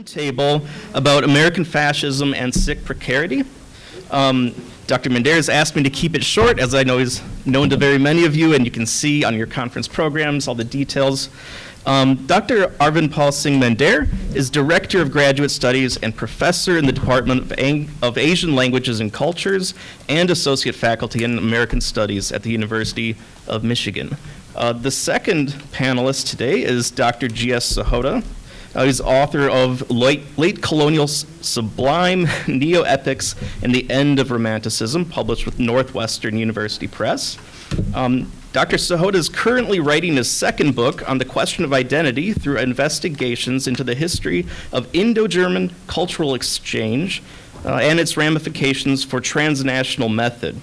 roundtable about American fascism and Sikh precarity. Dr. Mandair has asked me to keep it short, as I know he's known to very many of you, and you can see on your conference programs all the details. Dr. Arvind-Pal Singh Mandair is Director of Graduate Studies and Professor in the Department of Asian Languages and Cultures and Associate Faculty in American Studies at the University of Michigan. The second panelist today is Dr. G.S. Sahota. He's author of Late Colonial Sublime Neo-Epics and the End of Romanticism, published with Northwestern University Press. Dr. Sahota is currently writing his second book on the question of identity through investigations into the history of Indo-German cultural exchange and its ramifications for transnational method.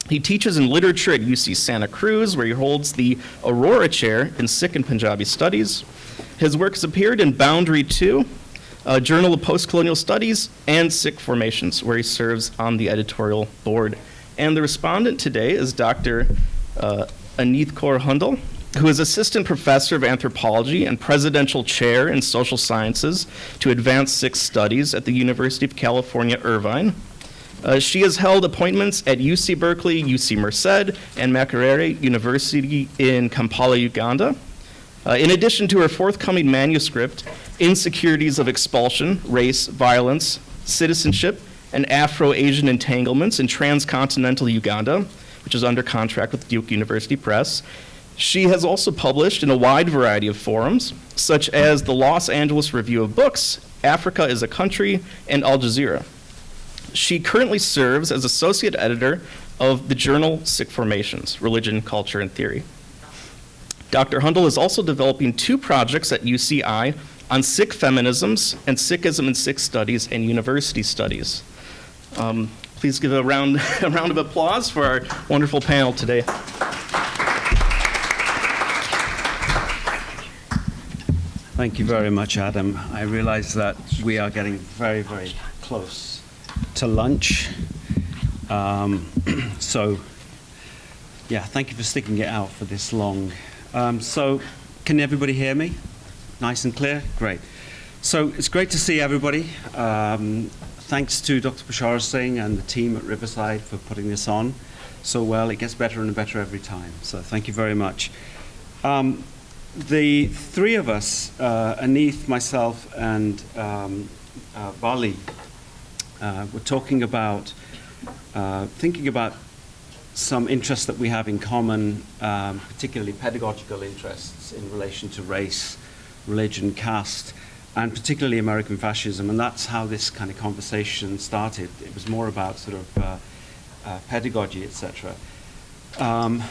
He teaches in literature at UC Santa Cruz, where he holds the Aurora Chair in Sikh and Punjabi Studies. His work has appeared in Boundary 2, Journal of Postcolonial Studies, and Sikh Formations, where he serves on the editorial board. And the respondent today is Dr. Anneeth Kaur Hundle, who is Assistant Professor of Anthropology and Presidential Chair in Social Sciences to advance Sikh Studies at the University of California, Irvine. She has held appointments at UC Berkeley, UC Merced, and Makerere University in Kampala, Uganda. In addition to her forthcoming manuscript, Insecurities of Expulsion, Race, Violence, Citizenship, and Afro-Asian Entanglements in Transcontinental Uganda, which is under contract with Duke University Press, she has also published in a wide variety of forums, such as the Los Angeles Review of Books, Africa is a Country, and Al Jazeera. She currently serves as associate editor of the journal Sikh Formations, Religion, Culture, and Theory. Dr. Hundle is also developing two projects at UCI on Sikh feminisms and Sikhism and Sikh Studies and University Studies. Please give a round of applause for our wonderful panel today. Thank you very much, Adam. I realize that we are getting very, very close to lunch. So, yeah, thank you for sticking it out for this long. So, can everybody hear me? Nice and clear? Great. So, it's great to see everybody. Thanks to Dr. Jasbir Singh and the team at Riverside for putting this on so well. It gets better and better every time. So, thank you very much. The three of us, Anneeth, myself, and Bali, we're talking about, thinking about some interests that we have in common, particularly pedagogical interests in relation to race, religion, caste, and particularly American fascism. And that's how this kind of conversation started. It was more about sort of pedagogy, etc. And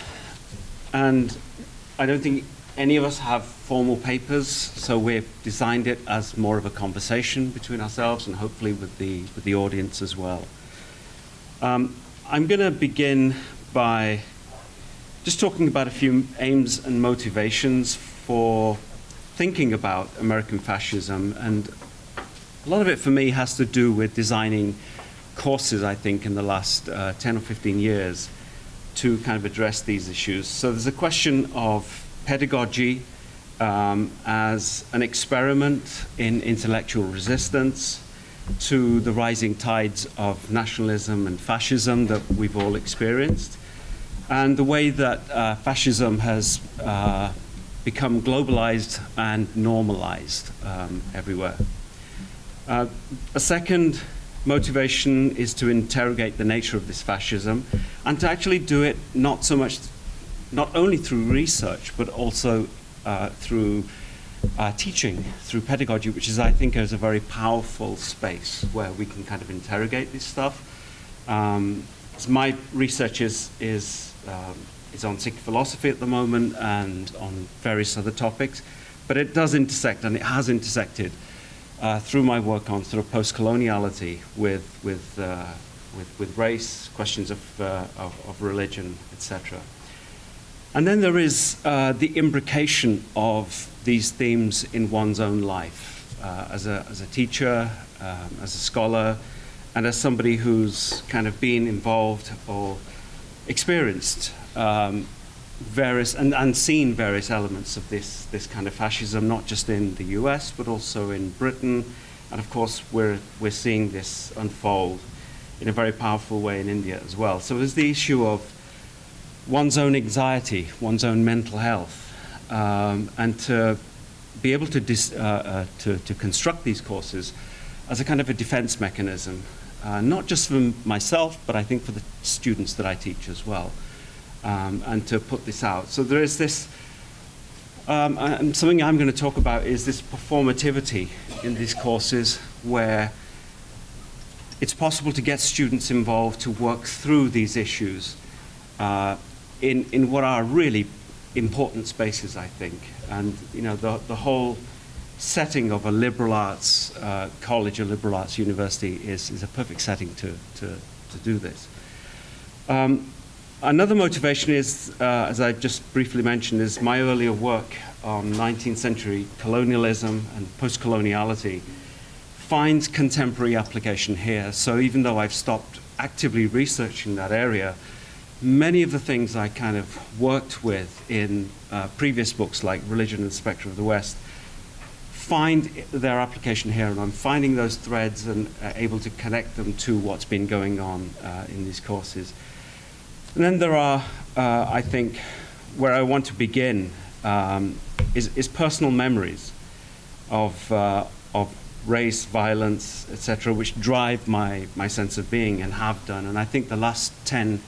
I don't think any of us have formal papers, so we've designed it as more of a conversation between ourselves and hopefully with the audience as well. I'm going to begin by just talking about a few aims and motivations for thinking about American fascism, and a lot of it for me has to do with designing courses, I think, in the last 10 or 15 years to kind of address these issues. So there's a question of pedagogy as an experiment in intellectual resistance to the rising tides of nationalism and fascism that we've all experienced, and the way that fascism has become globalized and normalized everywhere. A second motivation is to interrogate the nature of this fascism and to actually do it not only through research, but also through teaching, through pedagogy, which is, I think, is a very powerful space where we can kind of interrogate this stuff. So my research is on Sikh philosophy at the moment and on various other topics, but it does intersect, and it has intersected through my work on sort of post-coloniality with race, questions of religion, etc. And then there is the imbrication of these themes in one's own life as a teacher, as a scholar, and as somebody who's kind of been involved or experienced various and seen various elements of this kind of fascism, not just in the US, but also in Britain And of course, we're seeing this unfold in a very powerful way in India as well. So there's the issue of one's own anxiety, one's own mental health, and to be able to construct these courses as a kind of a defense mechanism, not just for myself, but I think for the students that I teach as well, and to put this out. So there is this, and something I'm going to talk about is this performativity in these courses, where it's possible to get students involved to work through these issues in what are really important spaces, I think. And you know, the whole setting of a liberal arts college, a liberal arts university, is a perfect setting to do this. Another motivation is, as I just briefly mentioned, is my earlier work on 19th century colonialism and post-coloniality finds contemporary application here. So even though I've stopped actively researching that area, many of the things I kind of worked with in previous books like Religion and the Spectre of the West find their application here, and I'm finding those threads and able to connect them to what's been going on in these courses. And then there are, I think, where I want to begin is personal memories of race, violence, etc., which drive my sense of being and have done. And I think the last 10,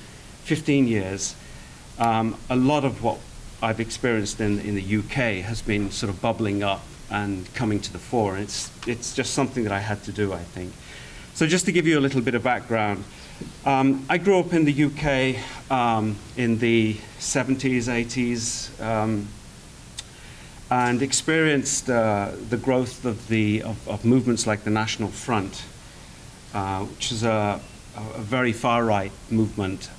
15 years, a lot of what I've experienced in the UK has been sort of bubbling up and coming to the fore. And it's just something that I had to do, I think. So just to give you a little bit of background, I grew up in the UK in the 70s, 80s, and experienced the growth of movements like the National Front, which is a very far-right movement.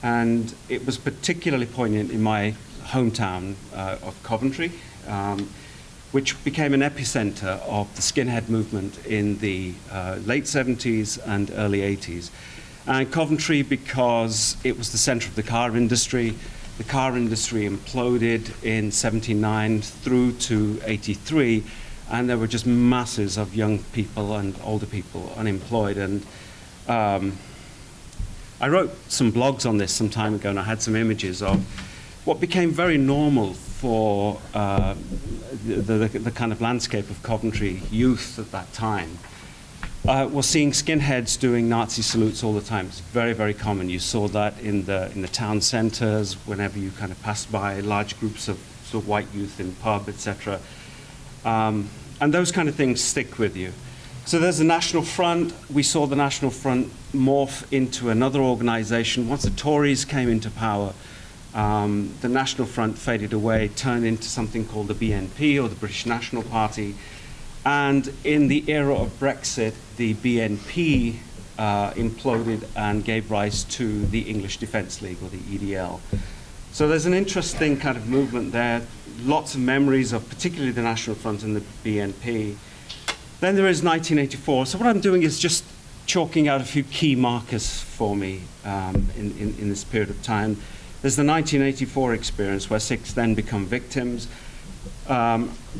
And it was particularly poignant in my hometown of Coventry, which became an epicenter of the skinhead movement in the late 70s and early 80s. And Coventry, because it was the center of the car industry imploded in 79 through to 83, and there were just masses of young people and older people unemployed. And I wrote some blogs on this some time ago, and I had some images of what became very normal for the kind of landscape of Coventry youth at that time. Was seeing skinheads doing Nazi salutes all the time. It's very, very common. You saw that in the town centres, whenever you kind of passed by large groups of sort of white youth in pub, etc. And those kind of things stick with you. So there's the National Front. We saw the National Front morph into another organisation. Once the Tories came into power, the National Front faded away, turned into something called the BNP, or the British National Party. And in the era of Brexit, the BNP imploded and gave rise to the English Defence League, or the EDL. So there's an interesting kind of movement there, lots of memories of particularly the National Front and the BNP. Then there is 1984. So what I'm doing is just chalking out a few key markers for me in this period of time. There's the 1984 experience, where Sikhs then become victims.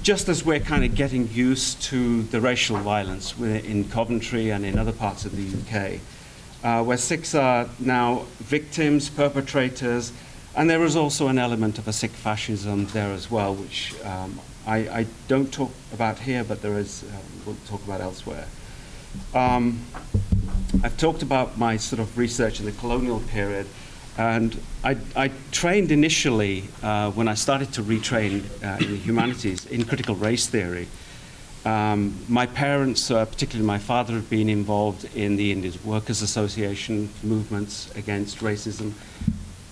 Just as we're kind of getting used to the racial violence in Coventry and in other parts of the UK, where Sikhs are now victims, perpetrators, and there is also an element of a Sikh fascism there as well, which I don't talk about here, but there is, we'll talk about elsewhere. I've talked about my sort of research in the colonial period, and I trained initially, when I started to retrain in the humanities, in critical race theory. My parents, particularly my father, had been involved in the Indian Workers' Association movements against racism.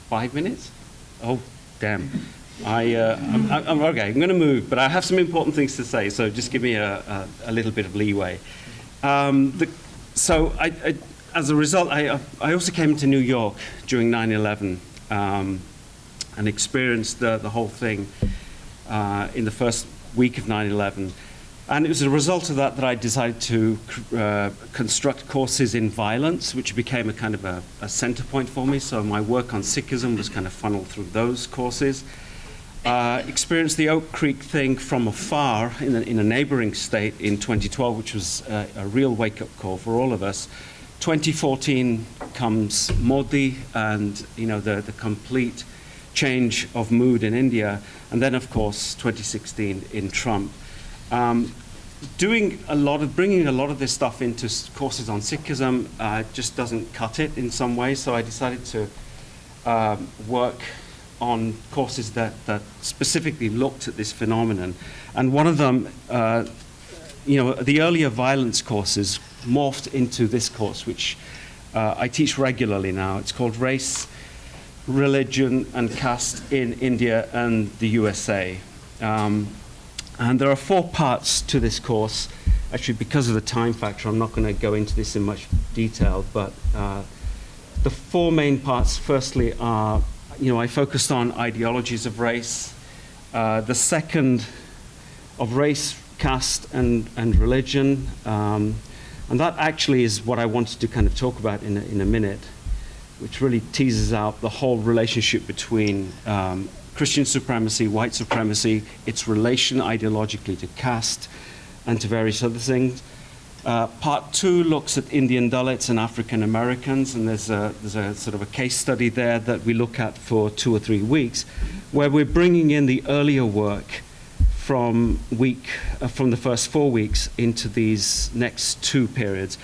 5 minutes? Oh, damn. I'm okay, I'm going to move, but I have some important things to say, so just give me a little bit of leeway. As a result, I also came to New York during 9/11 and experienced the whole thing in the first week of 9/11. And it was a result of that I decided to construct courses in violence, which became a kind of a center point for me. So my work on Sikhism was kind of funneled through those courses. experienced the Oak Creek thing from afar in a neighboring state in 2012, which was a real wake-up call for all of us. 2014 comes Modi and the complete change of mood in India, and then of course 2016 in Trump. Bringing a lot of this stuff into courses on Sikhism just doesn't cut it in some ways, so I decided to work on courses that specifically looked at this phenomenon. And one of them, the earlier violence courses morphed into this course, which I teach regularly now. It's called Race, Religion and Caste in India and the USA. And there are 4 parts to this course. Actually, because of the time factor, I'm not going to go into this in much detail, but the 4 main parts, firstly, are, I focused on ideologies of race. The second of race, caste, and religion. And that actually is what I wanted to kind of talk about in a minute, which really teases out the whole relationship between Christian supremacy, white supremacy, its relation ideologically to caste, and to various other things. Part 2 looks at Indian Dalits and African Americans, and there's a sort of a case study there that we look at for 2 or 3 weeks, where we're bringing in the earlier work from the first 4 weeks into these next 2 periods.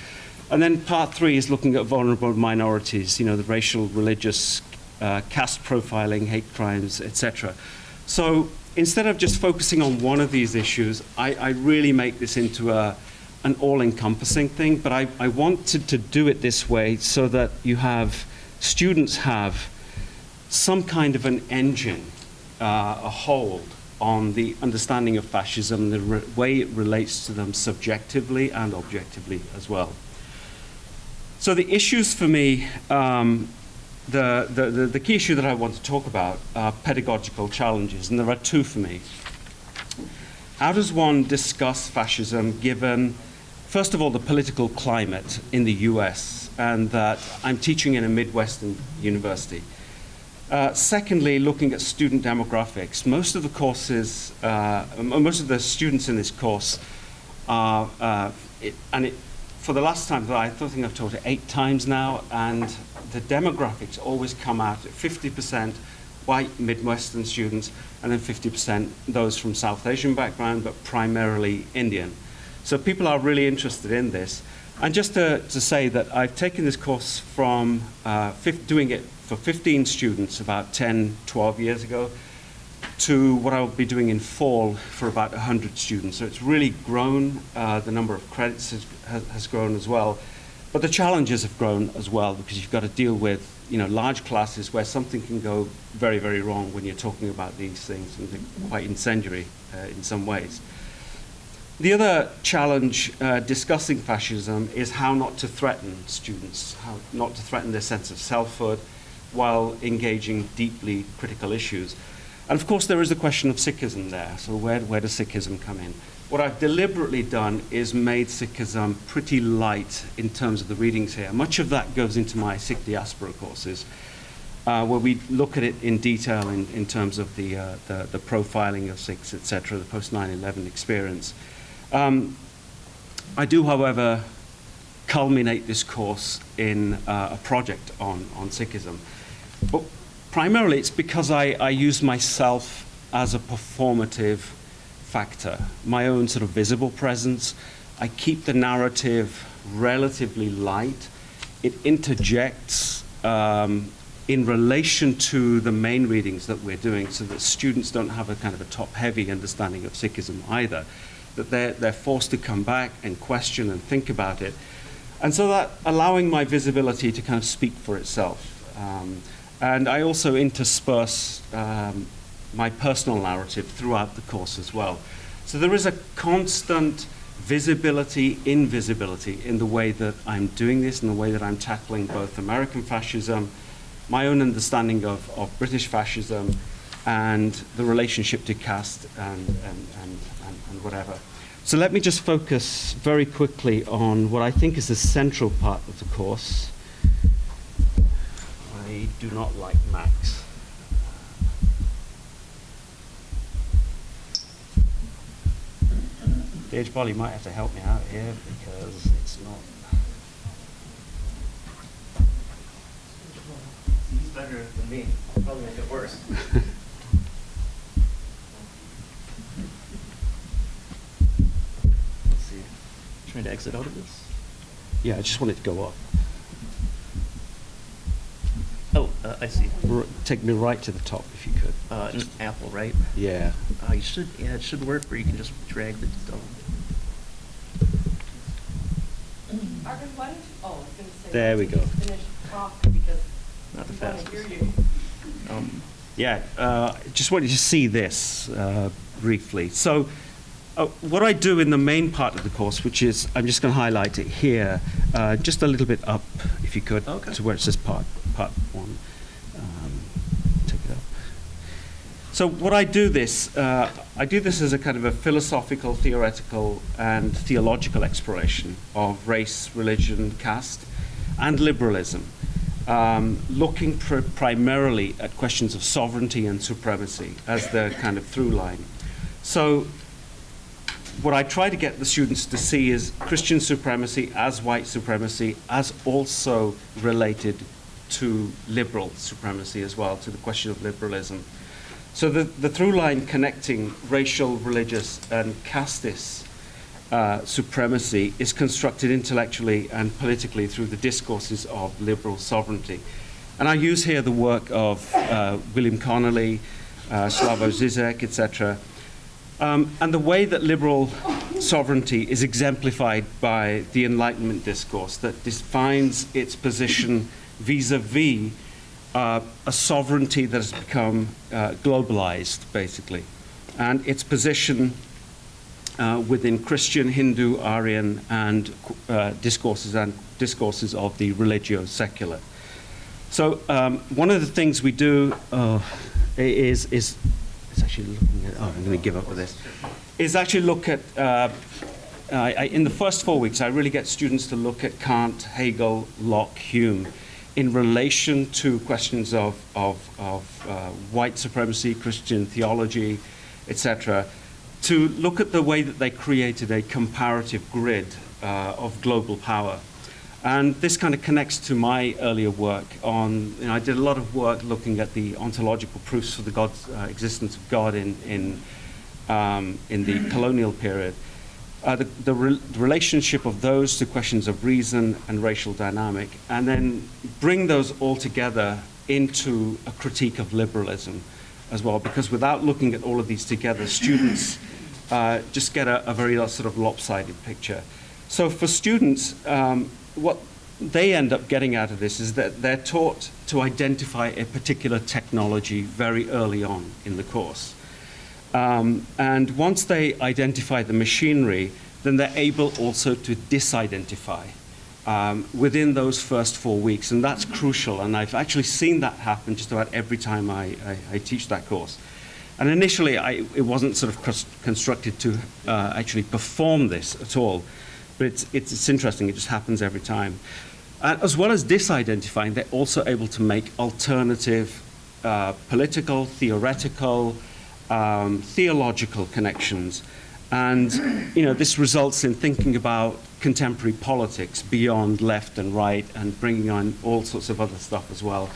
And then part 3 is looking at vulnerable minorities, the racial, religious, caste profiling, hate crimes, etc. So instead of just focusing on one of these issues, I really make this into an all-encompassing thing, but I wanted to do it this way so that students have some kind of an engine, a hold on the understanding of fascism, the way it relates to them subjectively and objectively as well. So the issues for me, the key issue that I want to talk about are pedagogical challenges, and there are 2 for me. How does one discuss fascism given, first of all, the political climate in the US, and that I'm teaching in a Midwestern university? Secondly, looking at student demographics. Most of the students in this course are, for the last time, I think I've taught it 8 times now, and the demographics always come out at 50% white Midwestern students, and then 50% those from South Asian background, but primarily Indian. So people are really interested in this. And just to say that I've taken this course from doing it for 15 students about 10, 12 years ago, to what I'll be doing in fall for about 100 students. So it's really grown. The number of credits has grown as well. But the challenges have grown as well, because you've got to deal with large classes where something can go very, very wrong when you're talking about these things, and they're quite incendiary in some ways. The other challenge discussing fascism is how not to threaten students, how not to threaten their sense of selfhood while engaging deeply critical issues. And of course there is the question of Sikhism there, so where does Sikhism come in? What I've deliberately done is made Sikhism pretty light in terms of the readings here. Much of that goes into my Sikh diaspora courses, where we look at it in detail in terms of the profiling of Sikhs, etc., the post-9/11 experience. I do, however, culminate this course in a project on Sikhism. But primarily it's because I use myself as a performative factor, my own sort of visible presence. I keep the narrative relatively light. It interjects in relation to the main readings that we're doing, so that students don't have a kind of a top-heavy understanding of Sikhism either, that they're forced to come back and question and think about it. And so that allowing my visibility to kind of speak for itself. And I also intersperse my personal narrative throughout the course as well. So there is a constant visibility, invisibility in the way that I'm doing this, and the way that I'm tackling both American fascism, my own understanding of British fascism, and the relationship to caste and whatever. So let me just focus very quickly on what I think is the central part of the course. I do not like Macs. Jasbir, you might have to help me out here because it's not. He's better than me. I'll probably make it worse. Let's see. Trying to exit out of this. Yeah, I just want it to go up. Oh, I see. Take me right to the top if you could. An apple, right? Yeah. You should. Yeah, it should work where you can just drag the stone. Arvind, why don't you, oh, I was going to say. There we go. Finish talking because Not the we want to fastest. hear you. Yeah, just wanted you to see this briefly. So what I do in the main part of the course, which is, I'm just going to highlight it here, just a little bit up, if you could, Okay. to where it says part one. Take it up. So what I do this as a kind of a philosophical, theoretical, and theological exploration of race, religion, caste, and liberalism. Looking primarily at questions of sovereignty and supremacy as the kind of through line. So what I try to get the students to see is Christian supremacy as white supremacy, as also related to liberal supremacy as well, to the question of liberalism. So the through line connecting racial, religious, and casteist supremacy is constructed intellectually and politically through the discourses of liberal sovereignty. And I use here the work of William Connolly, Slavoj Zizek, etc. And the way that liberal sovereignty is exemplified by the Enlightenment discourse that defines its position vis-a-vis a sovereignty that has become globalized, basically, and its position within Christian, Hindu, Aryan, and discourses of the religio-secular. So one of the things we do is it's actually looking at. Oh, I'm going to give up with this. Is actually look at. In the first 4 weeks, I really get students to look at Kant, Hegel, Locke, Hume, in relation to questions of white supremacy, Christian theology, etc., to look at the way that they created a comparative grid of global power. And this kind of connects to my earlier work on, I did a lot of work looking at the ontological proofs for the existence of God in the colonial period. The relationship of those to questions of reason and racial dynamic, and then bring those all together into a critique of liberalism as well, because without looking at all of these together, students just get a very sort of lopsided picture. So for students, what they end up getting out of this is that they're taught to identify a particular technology very early on in the course. And once they identify the machinery, then they're able also to disidentify within those first 4 weeks. And that's crucial. And I've actually seen that happen just about every time I teach that course. And initially, it wasn't sort of constructed to actually perform this at all. But it's interesting. It just happens every time. And as well as disidentifying, they're also able to make alternative political, theoretical, theological connections. And this results in thinking about contemporary politics beyond left and right and bringing on all sorts of other stuff as well.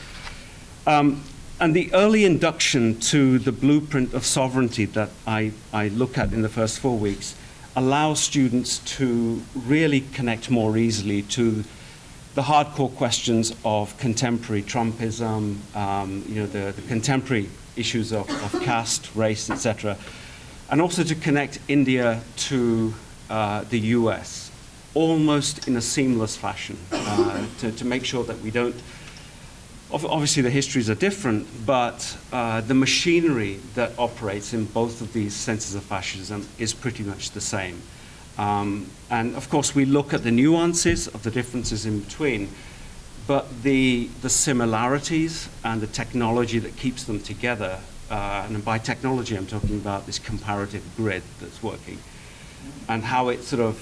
And the early induction to the blueprint of sovereignty that I look at in the first 4 weeks allows students to really connect more easily to the hardcore questions of contemporary Trumpism, the contemporary issues of caste, race, etc., and also to connect India to the US, almost in a seamless fashion, to make sure that we don't. Obviously, the histories are different, but the machinery that operates in both of these senses of fascism is pretty much the same. And of course, we look at the nuances of the differences in between, but the similarities and the technology that keeps them together, and by technology, I'm talking about this comparative grid that's working, and how it sort of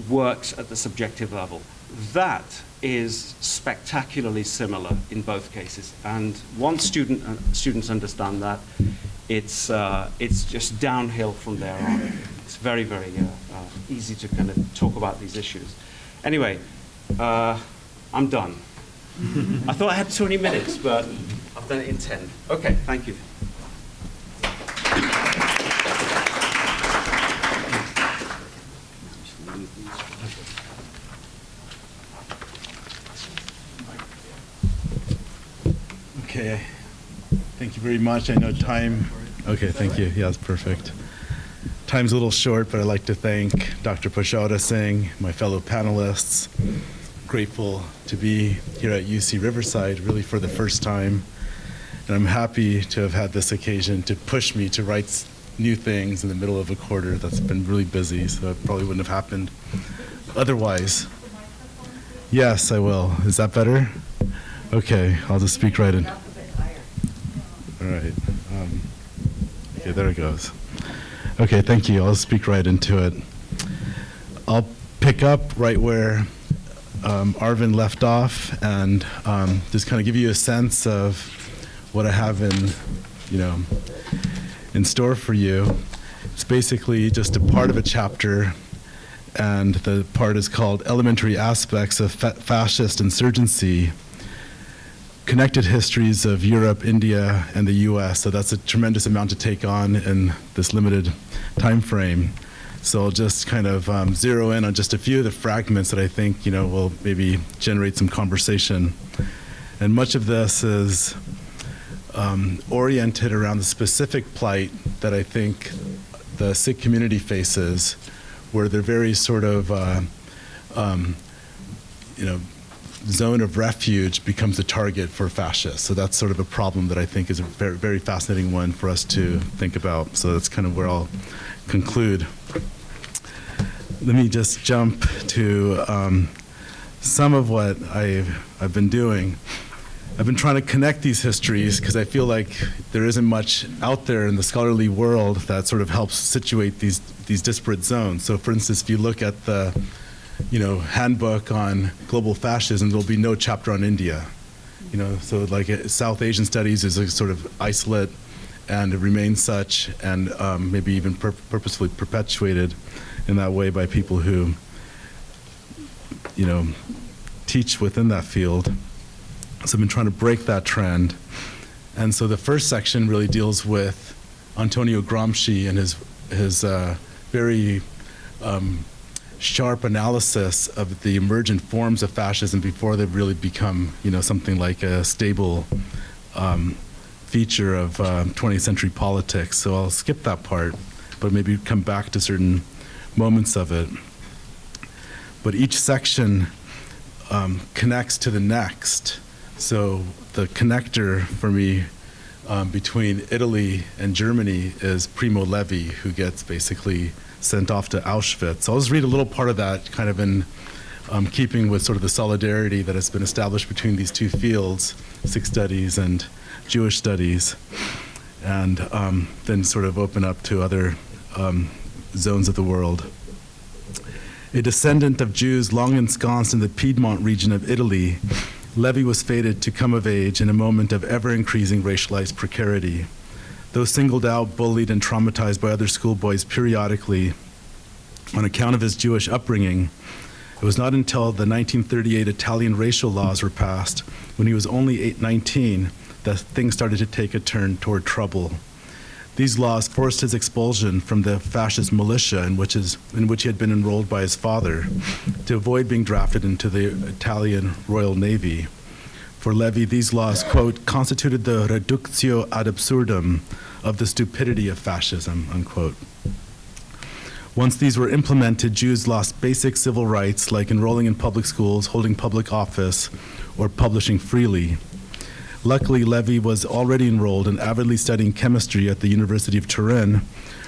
works at the subjective level. That is spectacularly similar in both cases. And once students understand that, it's just downhill from there on. it's very, very easy to kind of talk about these issues. Anyway, I'm done. I thought I had 20 minutes, but I've done it in 10. Okay, thank you. Okay, thank you very much. I know time, okay, thank you. Yeah, that's perfect. Time's a little short, but I'd like to thank Dr. Jasbir Singh, my fellow panelists. Grateful to be here at UC Riverside, really for the first time. And I'm happy to have had this occasion to push me to write new things in the middle of a quarter that's been really busy, so it probably wouldn't have happened otherwise. Yes, I will. Is that better? Okay, I'll just speak right in. All right. Okay, there it goes. Okay, thank you. I'll speak right into it. I'll pick up right where Arvind left off and just kind of give you a sense of what I have in store for you. It's basically just a part of a chapter, and the part is called Elementary Aspects of Fascist Insurgency, Connected Histories of Europe, India, and the US. So that's a tremendous amount to take on in this limited time frame. So I'll just kind of zero in on just a few of the fragments that I think will maybe generate some conversation. And much of this is oriented around the specific plight that I think the Sikh community faces, where they're very sort of zone of refuge becomes a target for fascists. So that's sort of a problem that I think is a very, very fascinating one for us to think about. So that's kind of where I'll conclude. Let me just jump to some of what I've been doing. I've been trying to connect these histories because I feel like there isn't much out there in the scholarly world that sort of helps situate these disparate zones. So for instance, if you look at the handbook on global fascism, there'll be no chapter on India. So like South Asian studies is a sort of isolate, and it remains such, and maybe even purposefully perpetuated in that way by people who teach within that field. So I've been trying to break that trend. And so the first section really deals with Antonio Gramsci and his very sharp analysis of the emergent forms of fascism before they've really become, something like a stable feature of 20th century politics. So I'll skip that part, but maybe come back to certain moments of it. But each section connects to the next. So the connector for me between Italy and Germany is Primo Levi, who gets basically sent off to Auschwitz. So I'll just read a little part of that, kind of in keeping with sort of the solidarity that has been established between these two fields, Sikh Studies and Jewish Studies, and then sort of open up to other zones of the world. A descendant of Jews long ensconced in the Piedmont region of Italy, Levi was fated to come of age in a moment of ever-increasing racialized precarity. Though singled out, bullied, and traumatized by other schoolboys periodically on account of his Jewish upbringing, it was not until the 1938 Italian racial laws were passed, when he was only 19, that things started to take a turn toward trouble. These laws forced his expulsion from the fascist militia in which he had been enrolled by his father, to avoid being drafted into the Italian Royal Navy. For Levi, these laws, quote, constituted the reductio ad absurdum of the stupidity of fascism, unquote. Once these were implemented, Jews lost basic civil rights like enrolling in public schools, holding public office, or publishing freely. Luckily, Levi was already enrolled and avidly studying chemistry at the University of Turin,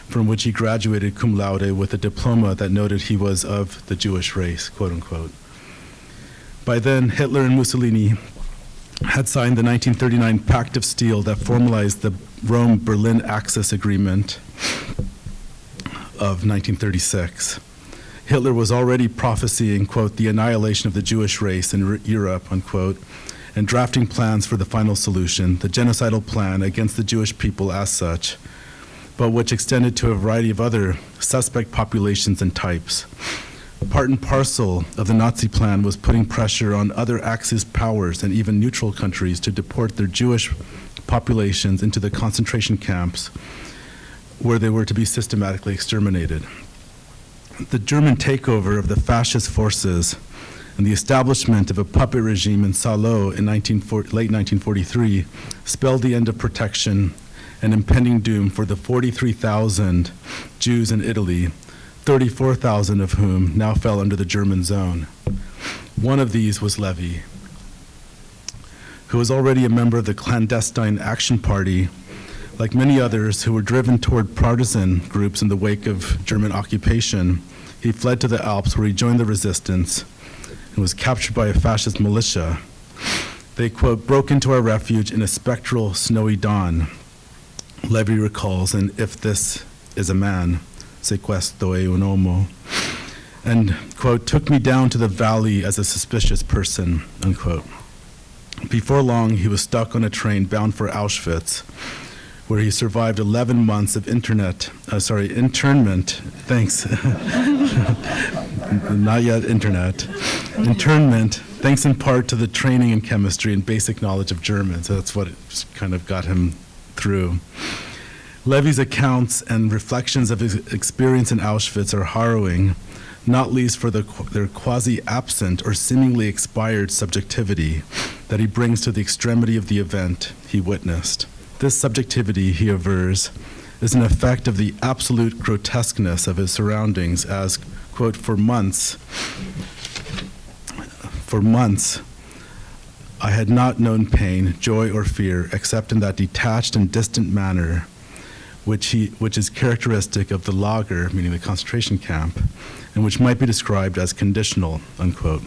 from which he graduated cum laude with a diploma that noted he was of the Jewish race, quote unquote. By then, Hitler and Mussolini had signed the 1939 Pact of Steel that formalized the Rome-Berlin Axis Agreement of 1936. Hitler was already prophesying, quote, the annihilation of the Jewish race in Europe, unquote, and drafting plans for the final solution, the genocidal plan against the Jewish people as such. but which extended to a variety of other suspect populations and types. Part and parcel of the Nazi plan was putting pressure on other Axis powers and even neutral countries to deport their Jewish populations into the concentration camps where they were to be systematically exterminated. The German takeover of the fascist forces and the establishment of a puppet regime in Salo in late 1943 spelled the end of protection and impending doom for the 43,000 Jews in Italy, 34,000 of whom now fell under the German zone. One of these was Levi, who was already a member of the clandestine Action Party. Like many others who were driven toward partisan groups in the wake of German occupation, he fled to the Alps where he joined the resistance and was captured by a fascist militia. They, quote, broke into our refuge in a spectral snowy dawn, Levi recalls, and if this is a man, se questo è un uomo, and, quote, took me down to the valley as a suspicious person, unquote. Before long, he was stuck on a train bound for Auschwitz, where he survived 11 months of internment, thanks, not yet internet, internment, thanks in part to the training in chemistry and basic knowledge of German, so that's what kind of got him through. Levi's accounts and reflections of his experience in Auschwitz are harrowing, not least for their quasi-absent or seemingly expired subjectivity that he brings to the extremity of the event he witnessed. This subjectivity, he avers, is an effect of the absolute grotesqueness of his surroundings as, quote, for months, I had not known pain, joy, or fear, except in that detached and distant manner which is characteristic of the lager, meaning the concentration camp, and which might be described as conditional, unquote.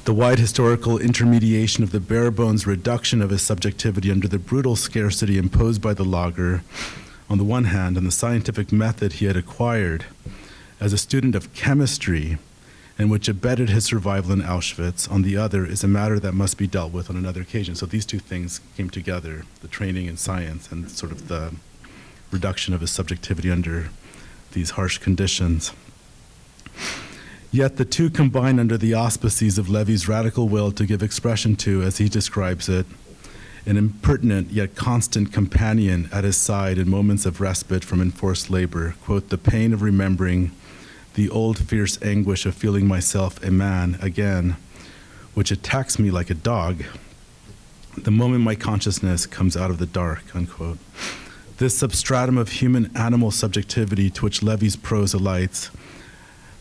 The wide historical intermediation of the bare-bones reduction of his subjectivity under the brutal scarcity imposed by the lager, on the one hand, and the scientific method he had acquired as a student of chemistry, and which abetted his survival in Auschwitz, on the other, is a matter that must be dealt with on another occasion. So these two things came together, the training in science and sort of the reduction of his subjectivity under these harsh conditions. Yet the two combine under the auspices of Levi's radical will to give expression to, as he describes it, an impertinent yet constant companion at his side in moments of respite from enforced labor, quote, the pain of remembering the old fierce anguish of feeling myself a man again, which attacks me like a dog, the moment my consciousness comes out of the dark, unquote. This substratum of human-animal subjectivity to which Levi's prose alights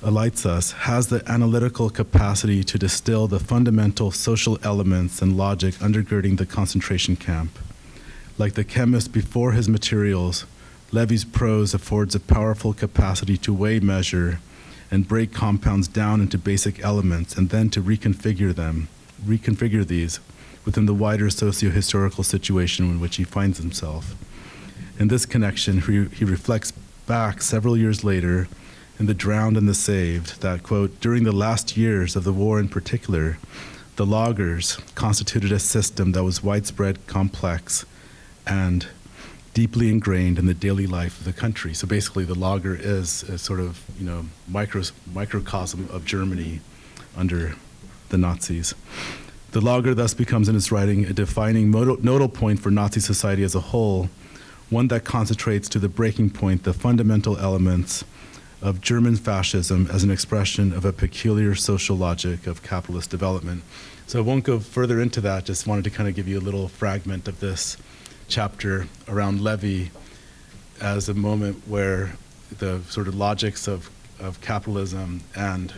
us has the analytical capacity to distill the fundamental social elements and logic undergirding the concentration camp. Like the chemist before his materials, Levi's prose affords a powerful capacity to weigh, measure, and break compounds down into basic elements and then to reconfigure these within the wider socio-historical situation in which he finds himself. In this connection, he reflects back several years later in The Drowned and the Saved that, quote, during the last years of the war in particular, the lagers constituted a system that was widespread, complex, and deeply ingrained in the daily life of the country. So basically the lager is a sort of, microcosm of Germany under the Nazis. The lager thus becomes in his writing a defining nodal point for Nazi society as a whole, one that concentrates to the breaking point the fundamental elements of German fascism as an expression of a peculiar social logic of capitalist development. So I won't go further into that, just wanted to kind of give you a little fragment of this chapter around Levi as a moment where the sort of logics of capitalism and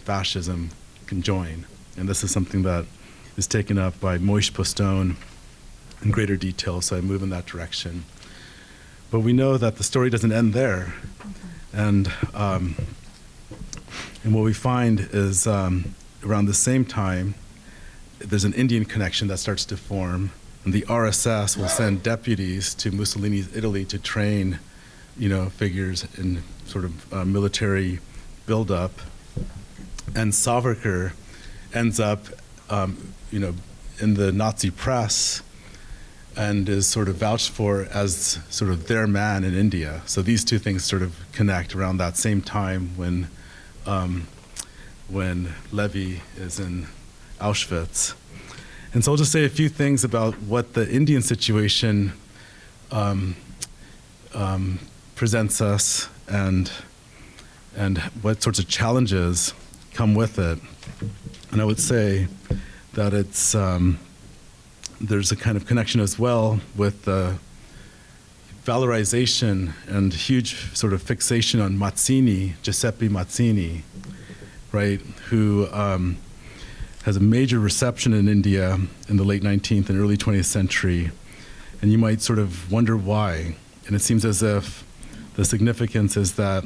fascism can join. And this is something that is taken up by Moïse Postone in greater detail, so I move in that direction. But we know that the story doesn't end there. And what we find is around the same time, there's an Indian connection that starts to form, and the RSS will send deputies to Mussolini's Italy to train, figures in sort of military buildup. And Savarkar ends up, in the Nazi press and is sort of vouched for as sort of their man in India. So these two things sort of connect around that same time when Levi is in Auschwitz. And so I'll just say a few things about what the Indian situation presents us and what sorts of challenges come with it. And I would say that it's there's a kind of connection as well with the valorization and huge sort of fixation on Mazzini, Giuseppe Mazzini, right, who has a major reception in India in the late 19th and early 20th century. And you might sort of wonder why. And it seems as if the significance is that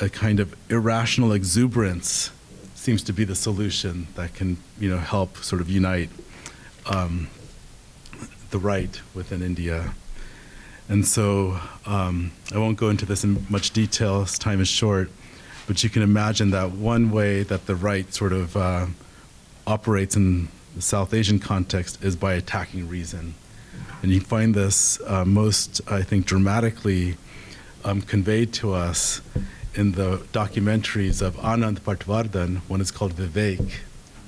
a kind of irrational exuberance seems to be the solution that can, help sort of unite the right within India. And so I won't go into this in much detail as time is short, but you can imagine that one way that the right sort of operates in the South Asian context is by attacking reason. And you find this most, I think, dramatically conveyed to us in the documentaries of Anand Patwardhan. One is called Vivek,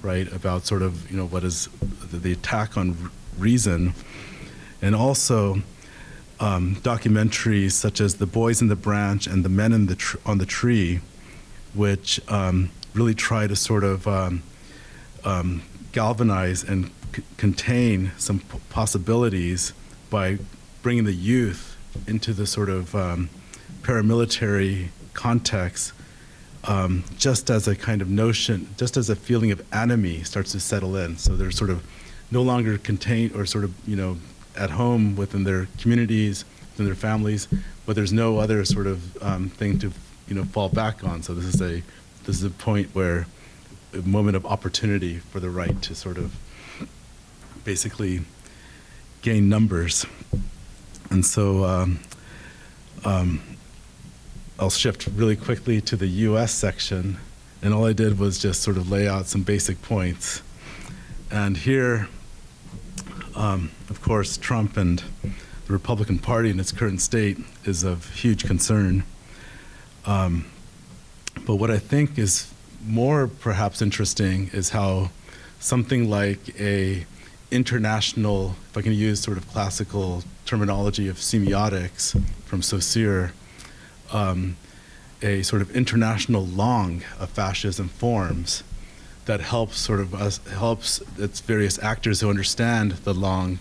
right, about sort of, what is the attack on reason. And also documentaries such as The Boys in the Branch and The Men on the Tree, which really try to sort of galvanize and contain some possibilities by bringing the youth into the sort of paramilitary context, just as a kind of notion, just as a feeling of enemy starts to settle in. So they're sort of no longer contained or sort of, at home within their communities, within their families, but there's no other sort of thing to, fall back on. So this is a point where a moment of opportunity for the right to sort of basically gain numbers. And so I'll shift really quickly to the US section, and all I did was just sort of lay out some basic points. And here, of course, Trump and the Republican Party in its current state is of huge concern. But what I think is more perhaps interesting is how something like a international, if I can use sort of classical terminology of semiotics from Saussure, a sort of international langue of fascism forms that helps helps its various actors who understand the langue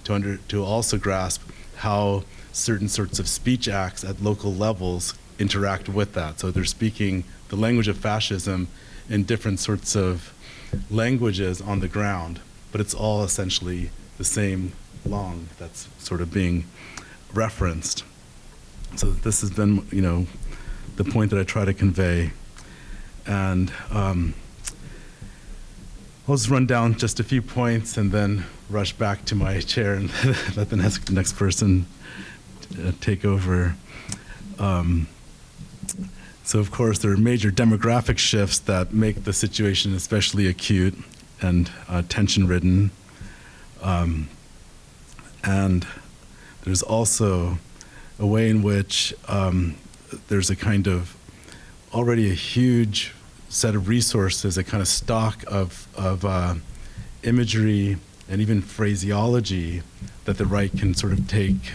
to also grasp how certain sorts of speech acts at local levels interact with that. So they're speaking the language of fascism in different sorts of languages on the ground, but it's all essentially the same langue that's sort of being referenced. So this has been, the point that I try to convey. And I'll just run down just a few points and then rush back to my chair and let the next person take over. So of course there are major demographic shifts that make the situation especially acute and tension-ridden. And there's also a way in which there's a kind of already a huge set of resources, a kind of stock of imagery and even phraseology that the right can sort of take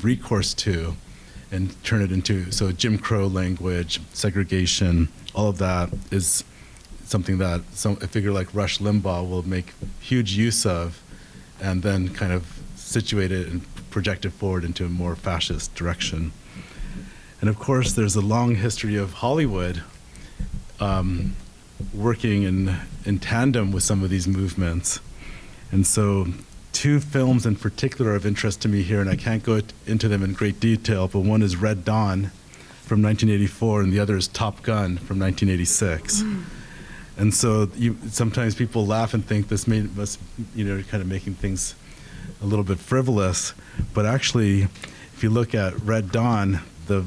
recourse to and turn it into, so Jim Crow language, segregation, all of that is something that a figure like Rush Limbaugh will make huge use of and then kind of situate it and project it forward into a more fascist direction. And of course, there's a long history of Hollywood working in tandem with some of these movements. And so two films in particular are of interest to me here, and I can't go into them in great detail, but one is Red Dawn from 1984, and the other is Top Gun from 1986. And so sometimes people laugh and think this must, kind of making things a little bit frivolous, but actually, if you look at Red Dawn, the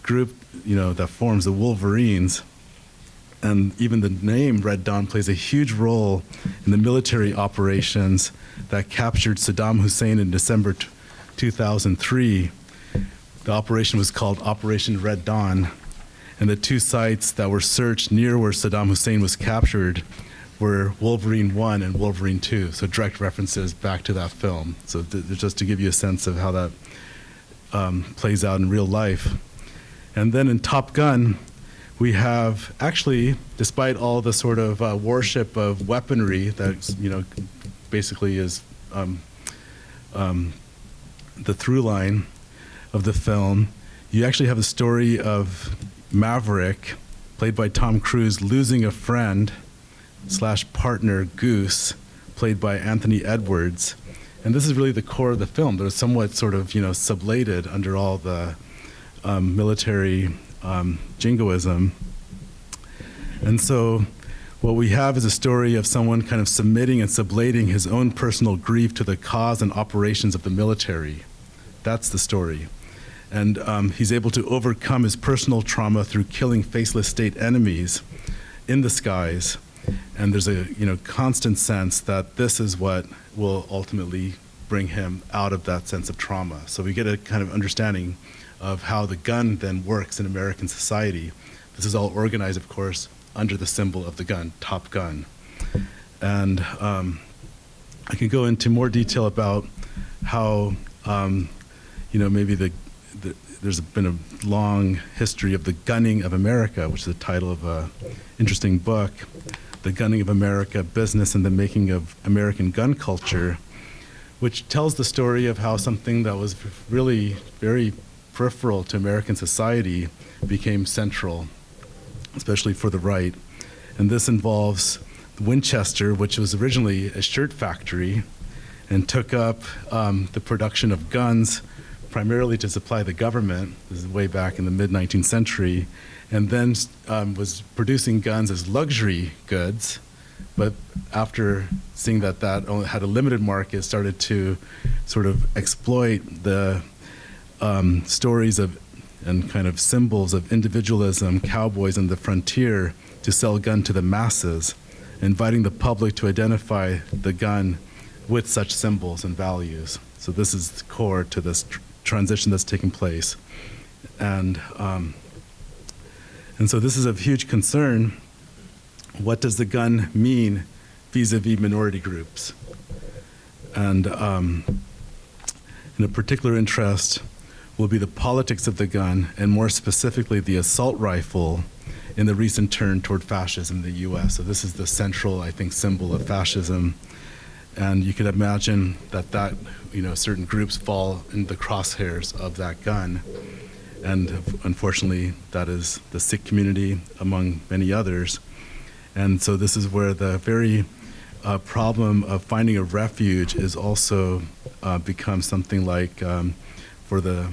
group, that forms the Wolverines and even the name Red Dawn plays a huge role in the military operations that captured Saddam Hussein in December 2003. The operation was called Operation Red Dawn, and the two sites that were searched near where Saddam Hussein was captured were Wolverine 1 and Wolverine 2, so direct references back to that film. So just to give you a sense of how that plays out in real life. And then in Top Gun, we have actually, despite all the sort of worship of weaponry that basically is the through line of the film, you actually have a story of Maverick, played by Tom Cruise, losing a friend / partner, Goose, played by Anthony Edwards. And this is really the core of the film. They're somewhat sort of, sublated under all the military jingoism. And so what we have is a story of someone kind of submitting and sublating his own personal grief to the cause and operations of the military. That's the story. And he's able to overcome his personal trauma through killing faceless state enemies in the skies. And there's a constant sense that this is what will ultimately bring him out of that sense of trauma. So we get a kind of understanding of how the gun then works in American society. This is all organized, of course, under the symbol of the gun, Top Gun. And I can go into more detail about how maybe there's been a long history of the gunning of America, which is the title of an interesting book, The Gunning of America, Business and the Making of American Gun Culture, which tells the story of how something that was really very peripheral to American society became central, especially for the right. And this involves Winchester, which was originally a shirt factory and took up the production of guns primarily to supply the government. This is way back in the mid-19th century, and then was producing guns as luxury goods, but after seeing that only had a limited market, started to sort of exploit the stories of and kind of symbols of individualism, cowboys and the frontier, to sell gun to the masses, inviting the public to identify the gun with such symbols and values. So this is the core to this transition that's taking place. And so this is of huge concern. What does the gun mean vis-a-vis minority groups? And in a particular interest will be the politics of the gun, and more specifically the assault rifle in the recent turn toward fascism in the US. So this is the central, I think, symbol of fascism. And you can imagine that certain groups fall in the crosshairs of that gun. And unfortunately, that is the Sikh community, among many others. And so this is where the very problem of finding a refuge is also becomes something like, for the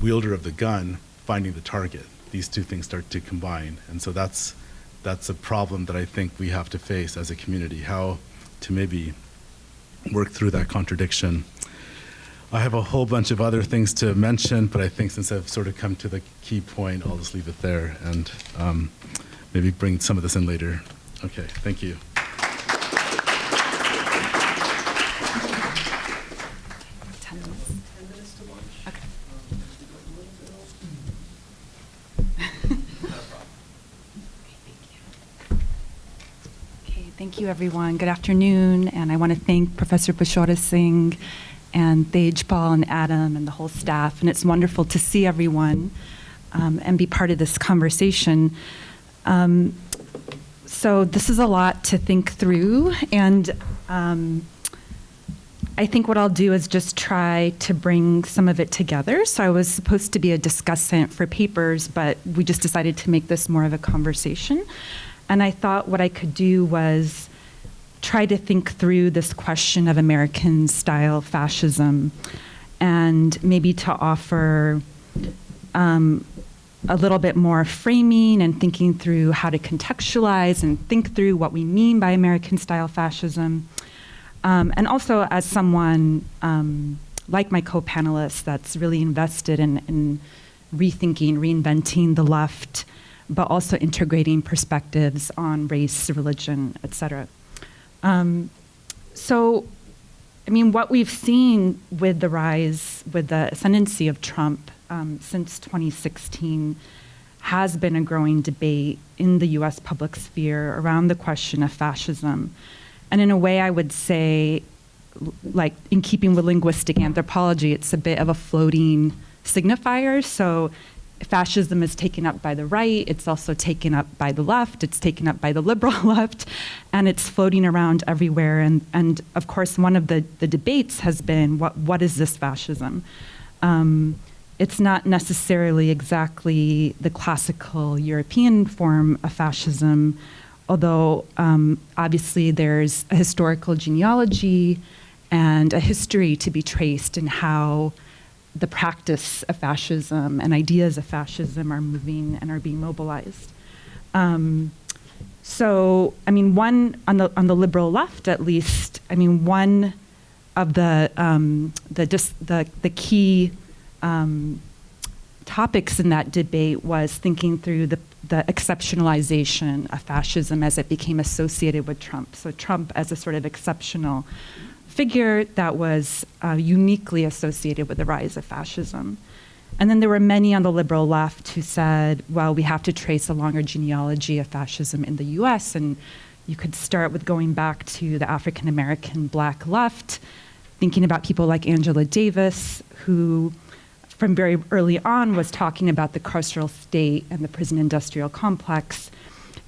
wielder of the gun, finding the target. These two things start to combine. And so that's a problem that I think we have to face as a community, how to maybe work through that contradiction. I have a whole bunch of other things to mention, but I think since I've sort of come to the key point, I'll just leave it there and maybe bring some of this in later. Okay, thank you. 10 minutes. 10 minutes to lunch. Okay. Okay, thank you everyone. Good afternoon, and I want to thank Professor Jasbir Singh and Gurbax and Adam and the whole staff, and it's wonderful to see everyone and be part of this conversation. So this is a lot to think through, and I think what I'll do is just try to bring some of it together. So I was supposed to be a discussant for papers, but we just decided to make this more of a conversation. And I thought what I could do was try to think through this question of American-style fascism, and maybe to offer a little bit more framing and thinking through how to contextualize and think through what we mean by American-style fascism. And also as someone like my co-panelists that's really invested in rethinking, reinventing the left but also integrating perspectives on race, religion, et cetera. So, I mean, what we've seen with the ascendancy of Trump since 2016 has been a growing debate in the US public sphere around the question of fascism. And in a way, I would say, like in keeping with linguistic anthropology, it's a bit of a floating signifier. So fascism is taken up by the right, it's also taken up by the left, it's taken up by the liberal left, and it's floating around everywhere. And of course, one of the debates has been, what is this fascism? It's not necessarily exactly the classical European form of fascism, although obviously there's a historical genealogy and a history to be traced in how the practice of fascism and ideas of fascism are moving and are being mobilized. So, I mean, one on the liberal left, at least, I mean, one of the key topics in that debate was thinking through the exceptionalization of fascism as it became associated with Trump. So Trump as a sort of exceptional figure that was uniquely associated with the rise of fascism. And then there were many on the liberal left who said, well, we have to trace a longer genealogy of fascism in the US, and you could start with going back to the African-American Black left, thinking about people like Angela Davis, who from very early on was talking about the carceral state and the prison industrial complex.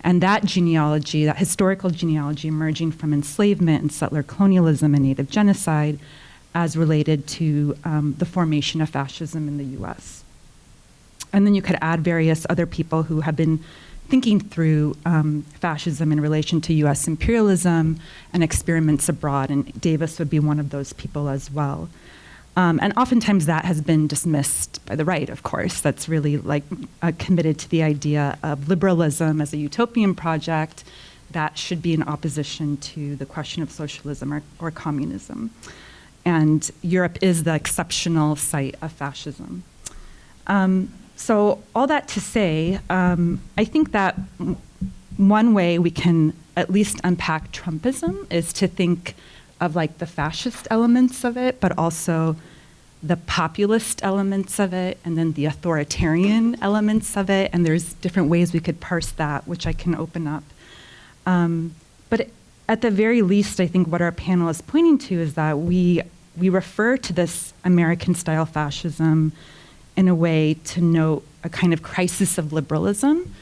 And that genealogy, that historical genealogy emerging from enslavement and settler colonialism and native genocide as related to the formation of fascism in the US. And then you could add various other people who have been thinking through fascism in relation to US imperialism and experiments abroad, and Davis would be one of those people as well. And oftentimes that has been dismissed by the right, of course. That's really like committed to the idea of liberalism as a utopian project that should be in opposition to the question of socialism or communism. And Europe is the exceptional site of fascism. So all that to say, I think that one way we can at least unpack Trumpism is to think of like the fascist elements of it, but also the populist elements of it, and then the authoritarian elements of it. And there's different ways we could parse that, which I can open up. But at the very least, I think what our panel is pointing to is that we refer to this American-style fascism in a way to note a kind of crisis of liberalism,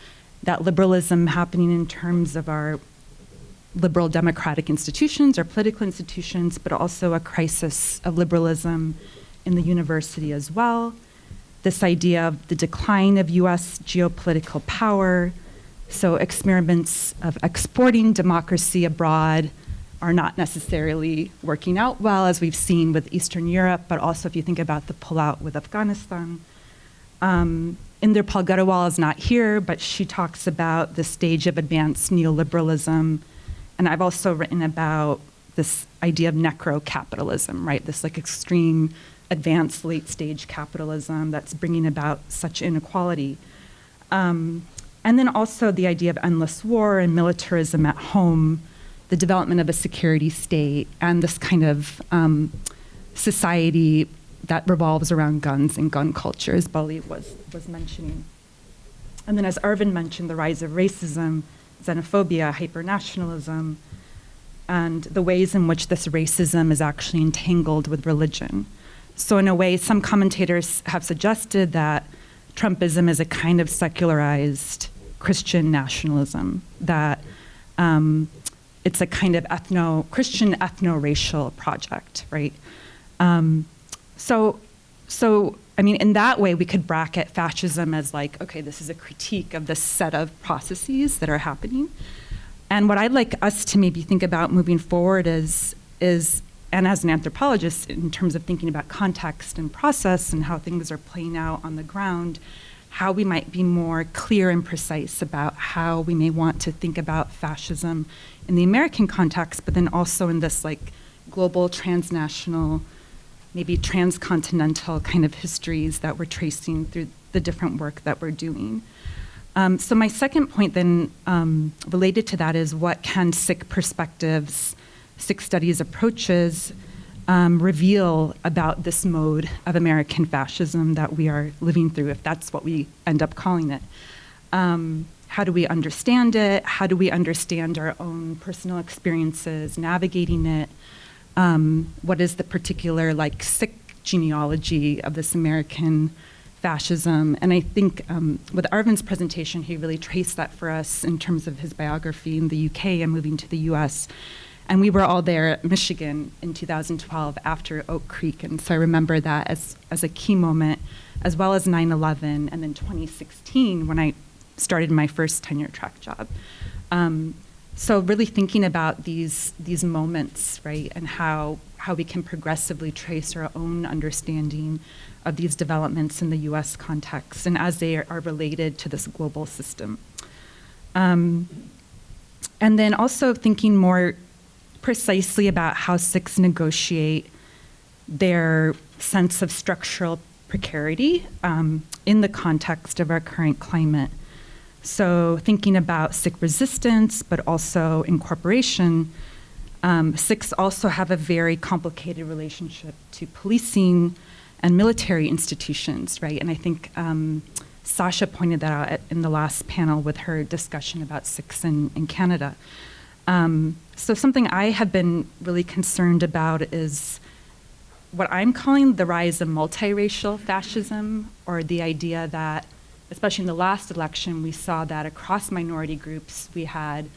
that liberalism happening in terms of our liberal democratic institutions or political institutions, but also a crisis of liberalism in the university as well. This idea of the decline of US geopolitical power. So experiments of exporting democracy abroad are not necessarily working out well, as we've seen with Eastern Europe, but also if you think about the pullout with Afghanistan. Inderpal Gurwal is not here, but she talks about the stage of advanced neoliberalism. And I've also written about this idea of necro-capitalism, right? This like extreme advanced late stage capitalism that's bringing about such inequality. And then also the idea of endless war and militarism at home, the development of a security state, and this kind of society that revolves around guns and gun culture, as Bali was mentioning. And then as Arvind mentioned, the rise of racism, xenophobia, hyper-nationalism, and the ways in which this racism is actually entangled with religion. So in a way, some commentators have suggested that Trumpism is a kind of secularized Christian nationalism, that it's a kind of Christian ethno-racial project, right? So I mean, in that way, we could bracket fascism as like, okay, this is a critique of this set of processes that are happening. And what I'd like us to maybe think about moving forward is, and as an anthropologist, in terms of thinking about context and process and how things are playing out on the ground, how we might be more clear and precise about how we may want to think about fascism in the American context, but then also in this like global, transnational, maybe transcontinental kind of histories that we're tracing through the different work that we're doing. So my second point then related to that is what can Sikh perspectives, Sikh studies approaches reveal about this mode of American fascism that we are living through, if that's what we end up calling it. How do we understand it? How do we understand our own personal experiences navigating it? What is the particular Sikh genealogy of this American fascism? And I think with Arvind's presentation, he really traced that for us in terms of his biography in the UK and moving to the US. And we were all there at Michigan in 2012 after Oak Creek. And so I remember that as a key moment, as well as 9/11 and then 2016 when I started my first tenure track job. So really thinking about these moments, right, and how we can progressively trace our own understanding of these developments in the US context and as they are related to this global system. And then also thinking more precisely about how Sikhs negotiate their sense of structural precarity in the context of our current climate. So thinking about Sikh resistance, but also incorporation, Sikhs also have a very complicated relationship to policing and military institutions, right? And I think Sasha pointed that out in the last panel with her discussion about Sikhs in Canada. So something I have been really concerned about is what I'm calling the rise of multiracial fascism, or the idea that, especially in the last election, we saw that across minority groups, we had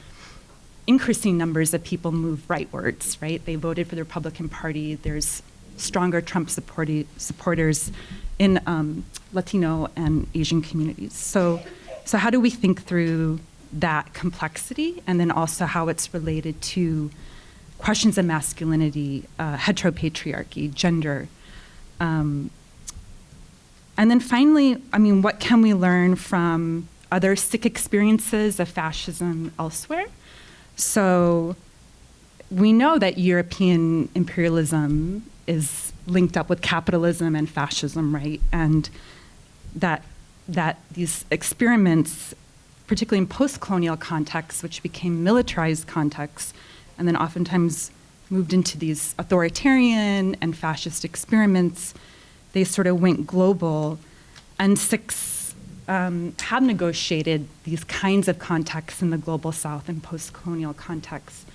increasing numbers of people move rightwards, right? They voted for the Republican Party. There's stronger Trump supporters in Latino and Asian communities. So how do we think through that complexity, and then also how it's related to questions of masculinity, heteropatriarchy, gender? And then finally, what can we learn from other Sikh experiences of fascism elsewhere? So we know that European imperialism is linked up with capitalism and fascism, right? And that these experiments, particularly in post-colonial contexts, which became militarized contexts, and then oftentimes moved into these authoritarian and fascist experiments, they sort of went global. And Sikhs have negotiated these kinds of contexts in the global South and post-colonial contexts.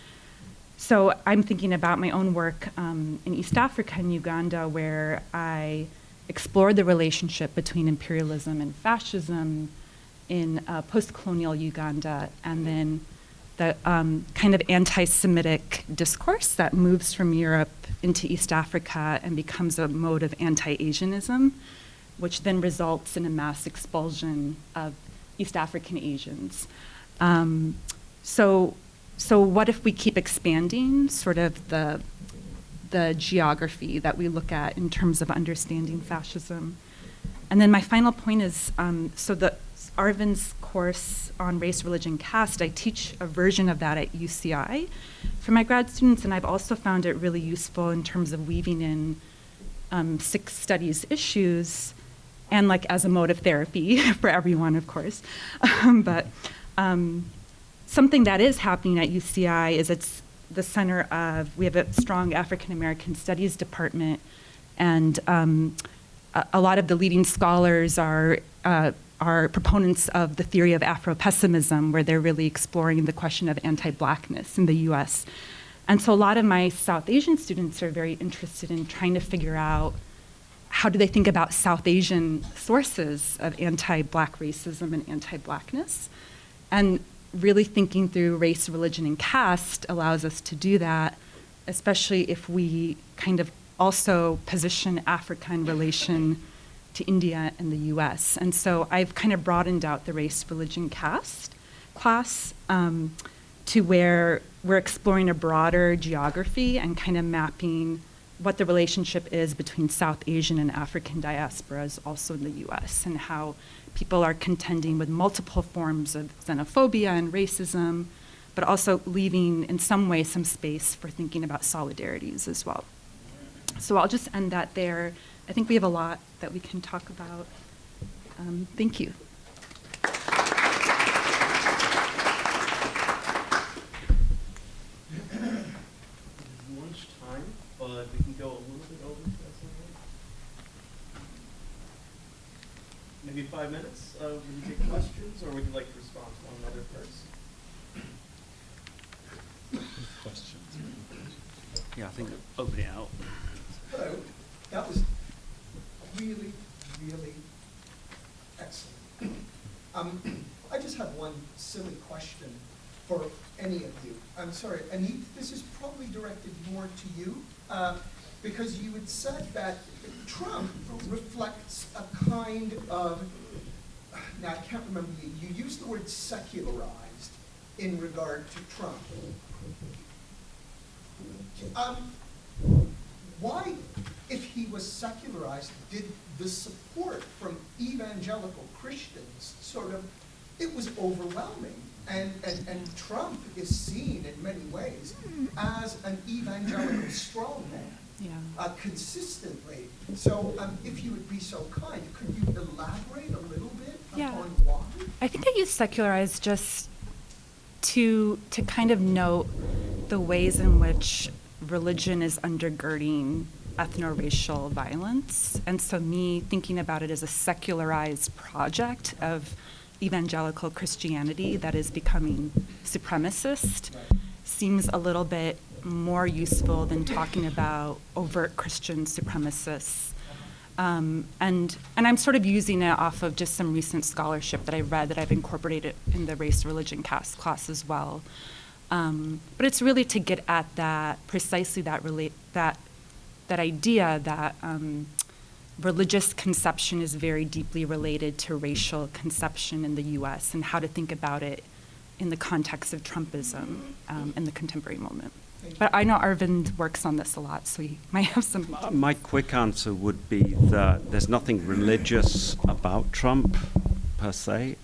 So I'm thinking about my own work in East Africa and Uganda, where I explored the relationship between imperialism and fascism in post-colonial Uganda, and then the kind of anti-Semitic discourse that moves from Europe into East Africa and becomes a mode of anti-Asianism, which then results in a mass expulsion of East African Asians. So what if we keep expanding sort of the geography that we look at in terms of understanding fascism? And then my final point is, Arvind's course on race, religion, caste, I teach a version of that at UCI for my grad students, and I've also found it really useful in terms of weaving in Sikh studies issues, and as a mode of therapy for everyone, of course. But something that is happening at UCI is it's the center of, we have a strong African American studies department, and a lot of the leading scholars are proponents of the theory of Afro-pessimism, where they're really exploring the question of anti-Blackness in the US. And so a lot of my South Asian students are very interested in trying to figure out how do they think about South Asian sources of anti-Black racism and anti-Blackness. And really thinking through race, religion, and caste allows us to do that, especially if we kind of also position Africa in relation to India and the US. And so I've kind of broadened out the race, religion, caste class to where we're exploring a broader geography and kind of mapping what the relationship is between South Asian and African diasporas also in the US, and how people are contending with multiple forms of xenophobia and racism, but also leaving in some way some space for thinking about solidarities as well. So I'll just end that there. I think we have a lot that we can talk about. Thank you. minutes. Would you take questions, or would you like to respond to one another first? Yeah, I think open it out. Hello. That was really, really excellent. I just have one silly question for any of you. I'm sorry, Anneeth, this is probably directed more to you, because you had said that Trump reflects a kind of, now I can't remember, you used the word secularized in regard to Trump. Why, if he was secularized, did the support from evangelical Christians sort of, it was overwhelming. And Trump is seen in many ways as an evangelical strongman, consistently. So if you would be so kind, could you elaborate a little bit upon why? I think I use secularized just to kind of note the ways in which religion is undergirding ethno-racial violence. And so me thinking about it as a secularized project of evangelical Christianity that is becoming supremacist seems a little bit more useful than talking about overt Christian supremacists. And I'm sort of using it off of just some recent scholarship that I read that I've incorporated in the race religion class as well. But it's really to get at that, precisely that idea that religious conception is very deeply related to racial conception in the US and how to think about it in the context of Trumpism in the contemporary moment. But I know Arvind works on this a lot, so he might have some. My quick answer would be that there's nothing religious about Trump, per se.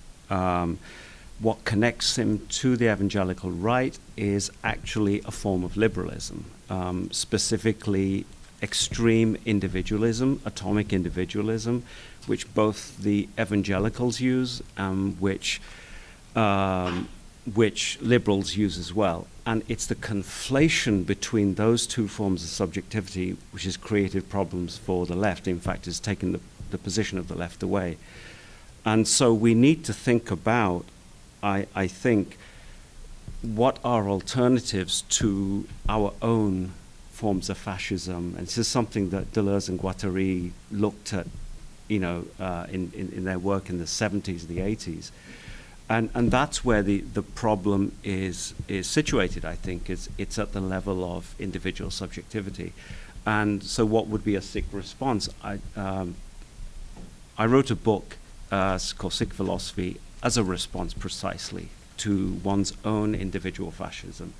What connects him to the evangelical right is actually a form of liberalism, specifically extreme individualism, atomic individualism, which both the evangelicals use and which liberals use as well. And it's the conflation between those two forms of subjectivity which has created problems for the left. In fact, has taken the position of the left away. And so we need to think about, I think, what are alternatives to our own forms of fascism. And this is something that Deleuze and Guattari looked at, in their work in the 70s, the 80s. And that's where the problem is situated, I think. It's at the level of individual subjectivity. And so what would be a Sikh response? I wrote a book called Sikh Philosophy as a response precisely to one's own individual fascism.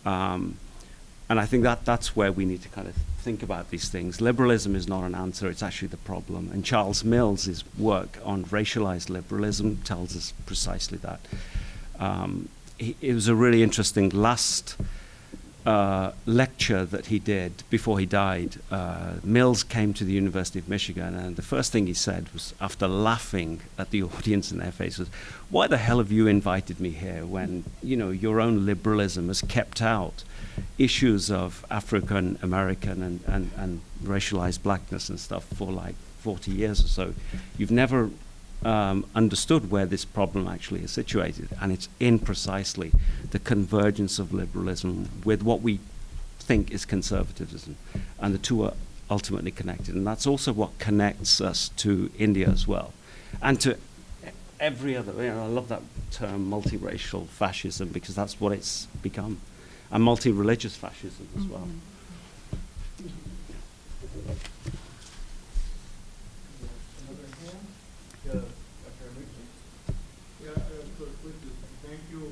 And I think that's where we need to kind of think about these things. Liberalism is not an answer, it's actually the problem. And Charles Mills's work on racialized liberalism tells us precisely that. It was a really interesting last lecture that he did before he died. Mills came to the University of Michigan, and the first thing he said was, after laughing at the audience in their faces, why the hell have you invited me here when, your own liberalism has kept out issues of African American and racialized blackness and stuff for like 40 years or so. You've never understood where this problem actually is situated, and it's in precisely the convergence of liberalism with what we think is conservatism, and the two are ultimately connected. And that's also what connects us to India as well, and to every other, I love that term, multiracial fascism, because that's what it's become. And multi-religious fascism as well. Another hand? Thank you,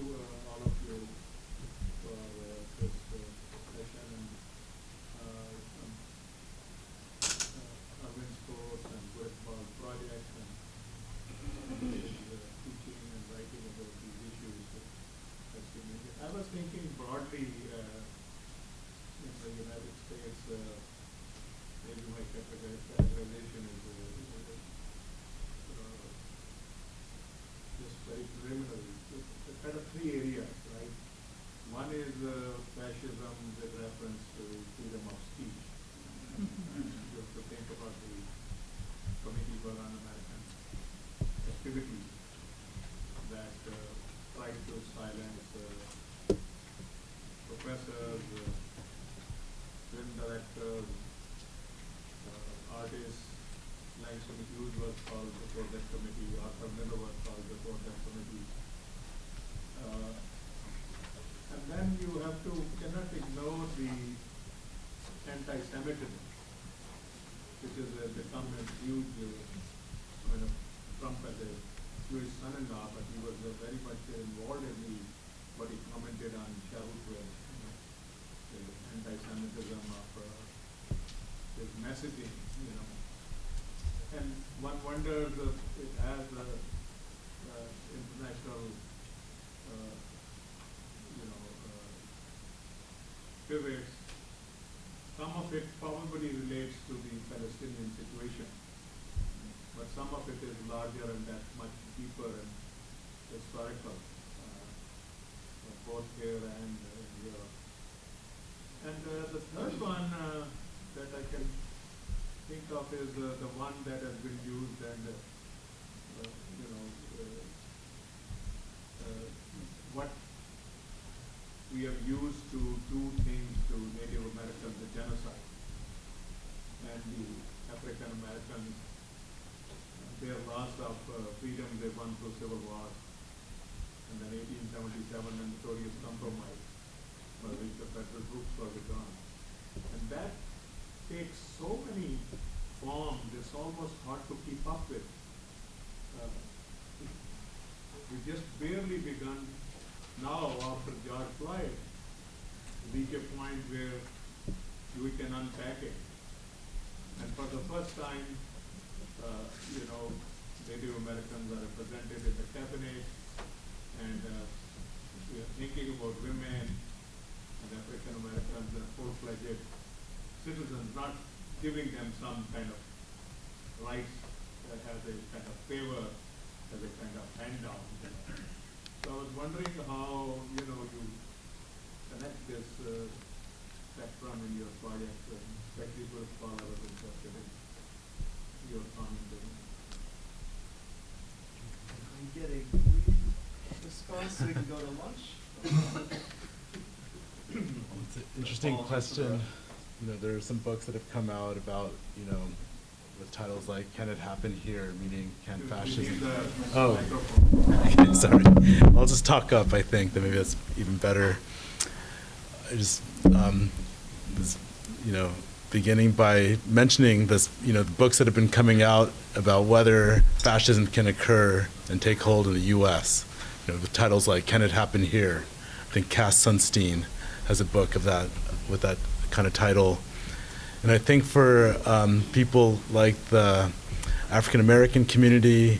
all of you, for this session and Arvind's course and Guriqbal project and his teaching and writing about these issues. I was thinking broadly in the United States, maybe my categorization is just very preliminary. There are kind of three areas, right? One is fascism with reference to freedom of speech. You have to think about the Committee for Un-American activities that try to silence professors, film directors, artists. Langston Hughes was called before that committee, Arthur Miller was called before that committee. And then you cannot ignore the anti-Semitism, which has become a huge, Trump as a Jewish son-in-law, but he was very much involved in what he commented on Sharut, the anti-Semitism of his messaging, And one wonders if it has international, pivots. Some of it probably relates to the Palestinian situation, but some of it is larger and that much deeper and historical, both here and in Europe. And the third one that I can think of is the one that has been used and, what we have used to do things to Native Americans, the genocide, and the African Americans, their loss of freedom they won through civil war, and then 1877 and notorious compromise by which the federal troops were withdrawn. And that takes so many forms, it's almost hard to keep up with. We just barely begun now after George Floyd, reach a point where we can unpack it. And for the first time, Native Americans are represented in the cabinet, and we are thinking about women and African Americans as full-fledged citizens, not giving them some kind of rights as a kind of favor, as a kind of handout. So I was wondering how, you connect this spectrum in your project, especially Gurqbal. I was interested in your comment. I'm getting a response so we can go to lunch. It's an interesting question. There are some books that have come out about, with titles like "Can It Happen Here?" meaning can fascism. Oh, okay, sorry. I'll just talk up. I think that maybe that's even better. I just, beginning by mentioning this, the books that have been coming out about whether fascism can occur and take hold in the U.S. With titles like "Can It Happen Here?" I think Cass Sunstein has a book of that with that kind of title. And I think for people like the African American community,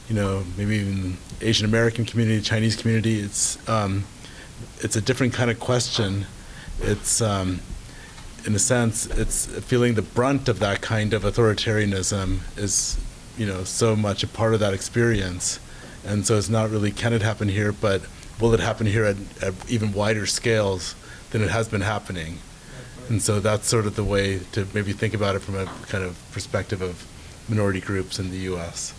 maybe even Asian American community, Chinese community, it's a different kind of question. It's in a sense, it's feeling the brunt of that kind of authoritarianism is, so much a part of that experience. And so it's not really can it happen here, but will it happen here at even wider scales than it has been happening? And so that's sort of the way to maybe think about it from a kind of perspective of minority groups in the U.S.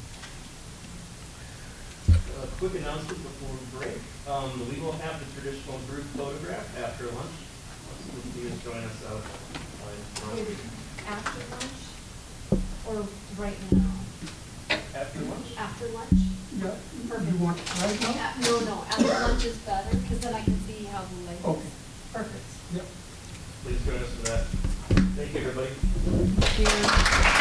A quick announcement before we break. We will have the traditional group photograph after lunch. Please join us out. After lunch or right now? After lunch? After lunch? Yeah, Perfect. you want right now? No, after lunch is better, because then I can see how the light is. Okay. Perfect. Yep. Please join us for that. Thank you, everybody. Thank you.